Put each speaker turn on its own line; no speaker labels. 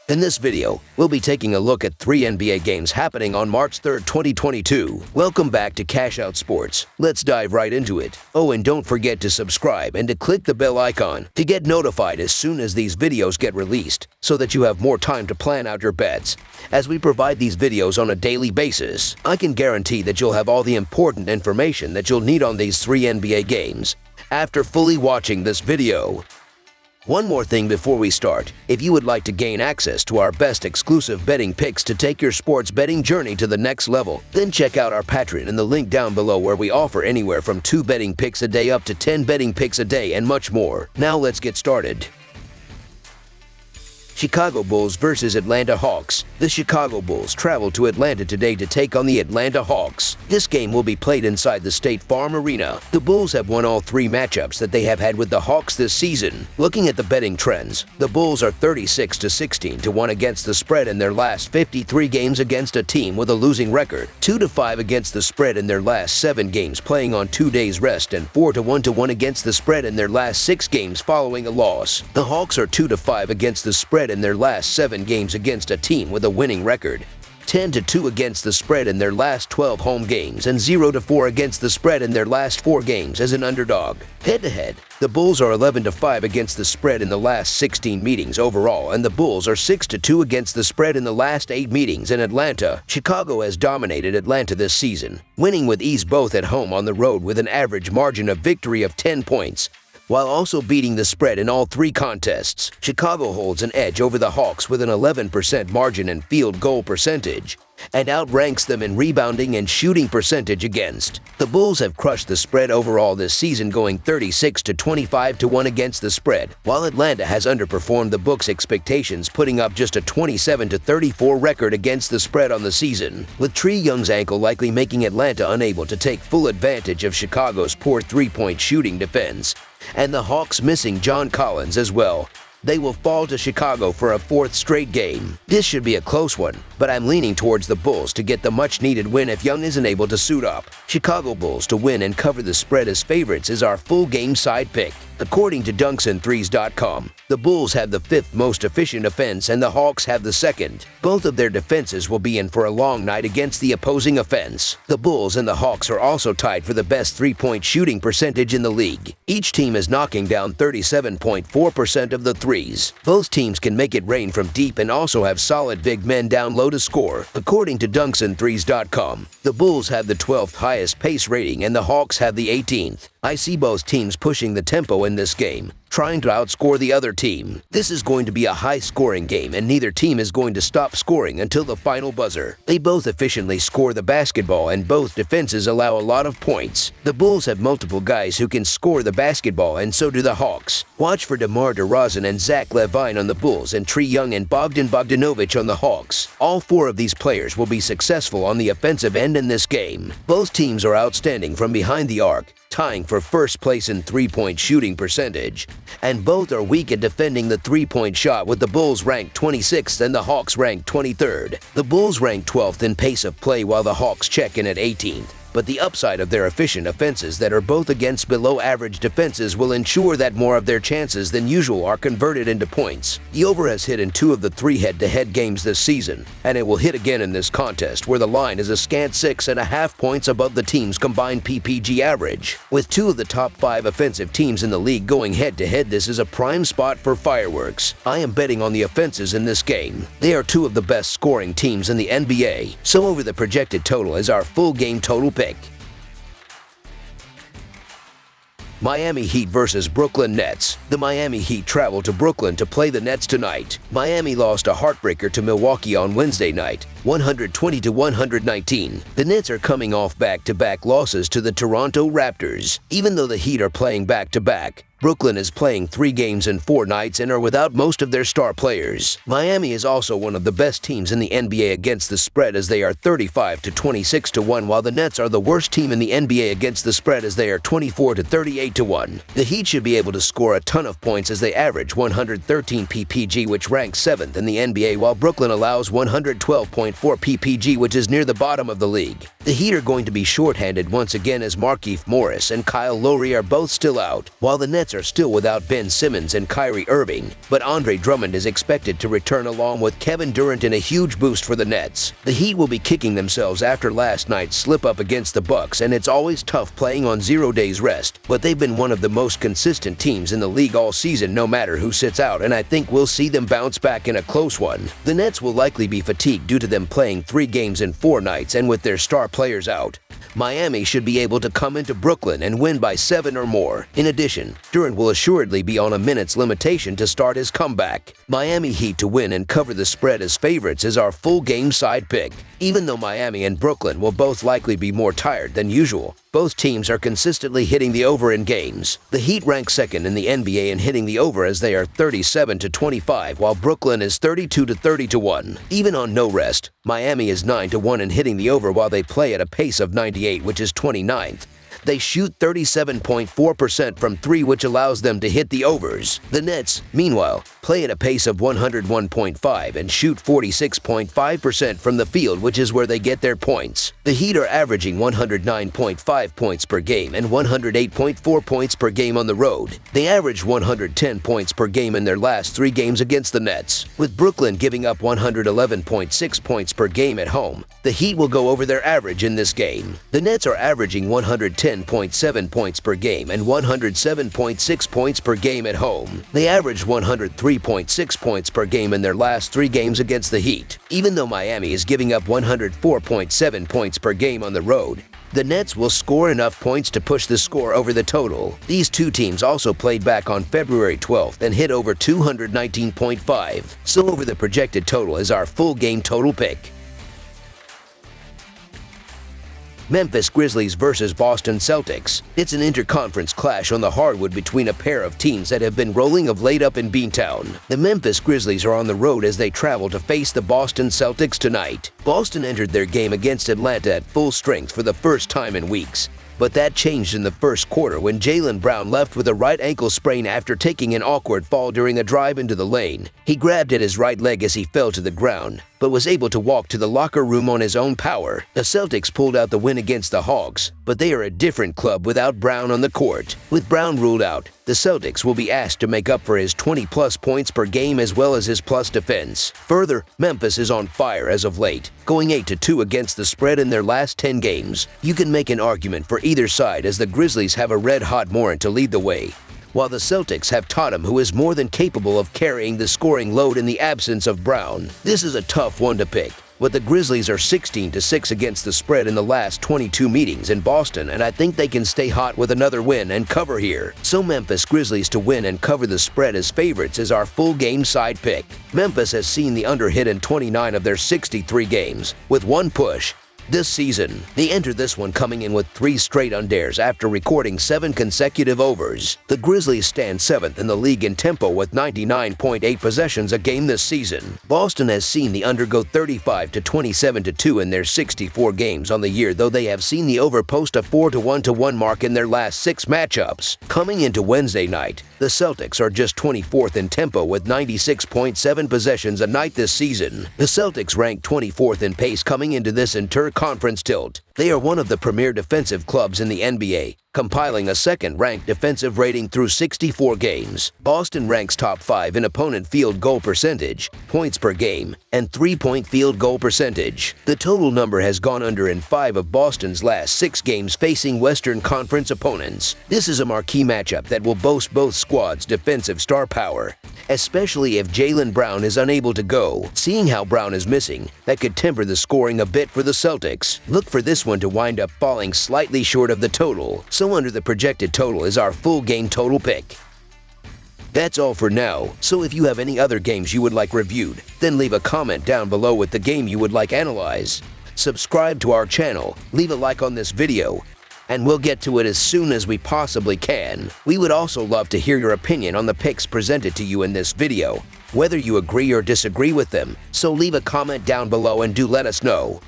In this video, we'll be taking a look at 3 NBA games happening on March 3rd, 2022. Welcome back to Cash Out Sports. Let's dive right into it. Oh, and don't forget to subscribe and to click the bell icon to get notified as soon as these videos get released, so that you have more time to plan out your bets. As we provide these videos on a daily basis, I can guarantee that you'll have all the important information that you'll need on these 3 NBA games after fully watching this video. One more thing before we start. If you would like to gain access to our best exclusive betting picks to take your sports betting journey to the next level, then check out our Patreon in the link down below, where we offer anywhere from 2 betting picks a day up to 10 betting picks a day and much more. Now let's get started. Chicago Bulls versus Atlanta Hawks. The Chicago Bulls travel to Atlanta today to take on the Atlanta Hawks. This game will be played inside the State Farm Arena. The Bulls have won all 3 matchups that they have had with the Hawks this season. Looking at the betting trends, the Bulls are 36-16 to 1 against the spread in their last 53 games against a team with a losing record, 2-5 against the spread in their last 7 games playing on 2 days rest, and 4-1 against the spread in their last 6 games following a loss. The Hawks are 2-5 against the spread in their last 7 games against a team with a winning record, 10-2 against the spread in their last 12 home games, and 0-4 against the spread in their last 4 games as an underdog. Head-to-head, the Bulls are 11-5 against the spread in the last 16 meetings overall, and the Bulls are 6-2 against the spread in the last 8 meetings in Atlanta. Chicago has dominated Atlanta this season, winning with ease both at home on the road with an average margin of victory of 10 points. While also beating the spread in all 3 contests. Chicago holds an edge over the Hawks with an 11% margin in field goal percentage, and outranks them in rebounding and shooting percentage against. The Bulls have crushed the spread overall this season, going 36-25 to 1 against the spread, while Atlanta has underperformed the books' expectations, putting up just a 27-34 record against the spread on the season, with Trae Young's ankle likely making Atlanta unable to take full advantage of Chicago's poor 3-point shooting defense, and the Hawks missing John Collins as well. They will fall to Chicago for a 4th straight game. This should be a close one, but I'm leaning towards the Bulls to get the much-needed win if Young isn't able to suit up. Chicago Bulls to win and cover the spread as favorites is our full game side pick. According to dunksandthrees.com, the Bulls have the 5th most efficient offense and the Hawks have the 2nd. Both of their defenses will be in for a long night against the opposing offense. The Bulls and the Hawks are also tied for the best 3-point shooting percentage in the league. Each team is knocking down 37.4% of the threes. Both teams can make it rain from deep and also have solid big men down low to score. According to dunksandthrees.com, the Bulls have the 12th highest pace rating and the Hawks have the 18th. I see both teams pushing the tempo in this game, trying to outscore the other team. This is going to be a high-scoring game, and neither team is going to stop scoring until the final buzzer. They both efficiently score the basketball, and both defenses allow a lot of points. The Bulls have multiple guys who can score the basketball, and so do the Hawks. Watch for DeMar DeRozan and Zach LaVine on the Bulls, and Trae Young and Bogdan Bogdanovic on the Hawks. All 4 of these players will be successful on the offensive end in this game. Both teams are outstanding from behind the arc, tying for 1st place in 3-point shooting percentage, and both are weak at defending the 3-point shot, with the Bulls ranked 26th and the Hawks ranked 23rd. The Bulls rank 12th in pace of play while the Hawks check in at 18th. But the upside of their efficient offenses that are both against below-average defenses will ensure that more of their chances than usual are converted into points. The over has hit in 2 of the 3 head-to-head games this season, and it will hit again in this contest, where the line is a scant 6.5 points above the team's combined PPG average. With 2 of the top 5 offensive teams in the league going head-to-head, this is a prime spot for fireworks. I am betting on the offenses in this game. They are 2 of the best scoring teams in the NBA, so over the projected total is our full game total pick. Miami Heat versus Brooklyn Nets. The Miami Heat travel to Brooklyn to play the Nets tonight. Miami lost a heartbreaker to Milwaukee on Wednesday night, 120-119. The Nets are coming off back-to-back losses to the Toronto Raptors. Even though the Heat are playing back-to-back, Brooklyn is playing 3 games in 4 nights and are without most of their star players. Miami is also one of the best teams in the NBA against the spread, as they are 35-26 to 1, while the Nets are the worst team in the NBA against the spread, as they are 24-38 to 1. The Heat should be able to score a ton of points as they average 113 PPG, which ranks 7th in the NBA, while Brooklyn allows 112.4 PPG, which is near the bottom of the league. The Heat are going to be shorthanded once again, as Markieff Morris and Kyle Lowry are both still out, while the Nets Nets are still without Ben Simmons and Kyrie Irving, but Andre Drummond is expected to return along with Kevin Durant in a huge boost for the Nets. The Heat will be kicking themselves after last night's slip-up against the Bucks, and it's always tough playing on 0 days rest, but they've been one of the most consistent teams in the league all season no matter who sits out, and I think we'll see them bounce back in a close one. The Nets will likely be fatigued due to them playing 3 games in 4 nights and with their star players out. Miami should be able to come into Brooklyn and win by 7 or more. In addition, Durant will assuredly be on a minutes limitation to start his comeback. Miami Heat to win and cover the spread as favorites is our full game side pick. Even though Miami and Brooklyn will both likely be more tired than usual, both teams are consistently hitting the over in games. The Heat rank second in the NBA in hitting the over as they are 37-25, while Brooklyn is 32-30-1. Even on no rest, Miami is 9-1 in hitting the over while they play at a pace of 98, which is 29th. They shoot 37.4% from 3, which allows them to hit the overs. The Nets, meanwhile, play at a pace of 101.5 and shoot 46.5% from the field, which is where they get their points. The Heat are averaging 109.5 points per game and 108.4 points per game on the road. They averaged 110 points per game in their last 3 games against the Nets, with Brooklyn giving up 111.6 points per game at home. The Heat will go over their average in this game. The Nets are averaging 110.7 points per game and 107.6 points per game at home. They averaged 103.6 points per game in their last 3 games against the Heat. Even though Miami is giving up 104.7 points per game on the road, the Nets will score enough points to push the score over the total. These 2 teams also played back on February 12th and hit over 219.5. So over the projected total is our full game total pick. Memphis Grizzlies versus Boston Celtics. It's an interconference clash on the hardwood between a pair of teams that have been rolling of late up in Beantown. The Memphis Grizzlies are on the road as they travel to face the Boston Celtics tonight. Boston entered their game against Atlanta at full strength for the first time in weeks. But that changed in the first quarter when Jaylen Brown left with a right ankle sprain after taking an awkward fall during a drive into the lane. He grabbed at his right leg as he fell to the ground, but was able to walk to the locker room on his own power. The Celtics pulled out the win against the Hawks, but they are a different club without Brown on the court. With Brown ruled out, the Celtics will be asked to make up for his 20-plus points per game as well as his plus defense. Further, Memphis is on fire as of late, going 8-2 against the spread in their last 10 games. You can make an argument for either side as the Grizzlies have a red-hot Morant to lead the way, while the Celtics have Tatum, who is more than capable of carrying the scoring load in the absence of Brown. This is a tough one to pick, but the Grizzlies are 16-6 against the spread in the last 22 meetings in Boston, and I think they can stay hot with another win and cover here. So Memphis Grizzlies to win and cover the spread as favorites is our full game side pick. Memphis has seen the under hit in 29 of their 63 games, with 1 push this season. They entered this one coming in with 3 straight unders after recording 7 consecutive overs. The Grizzlies stand 7th in the league in tempo with 99.8 possessions a game this season. Boston has seen the under go 35-27-2 in their 64 games on the year, though they have seen the over post a 4-1-1 mark in their last 6 matchups. Coming into Wednesday night, the Celtics are just 24th in tempo with 96.7 possessions a night this season. The Celtics rank 24th in pace coming into this inter-conference tilt. They are one of the premier defensive clubs in the NBA, compiling a 2nd-ranked defensive rating through 64 games. Boston ranks top 5 in opponent field goal percentage, points per game, and 3-point field goal percentage. The total number has gone under in 5 of Boston's last 6 games facing Western Conference opponents. This is a marquee matchup that will boast both squads' defensive star power, especially if Jaylen Brown is unable to go. Seeing how Brown is missing, that could temper the scoring a bit for the Celtics. Look for this one to wind up falling slightly short of the total, so under the projected total is our full game total pick. That's all for now, so if you have any other games you would like reviewed, then leave a comment down below with the game you would like analyzed. Subscribe to our channel, leave a like on this video, and we'll get to it as soon as we possibly can. We would also love to hear your opinion on the picks presented to you in this video, whether you agree or disagree with them, so leave a comment down below and do let us know.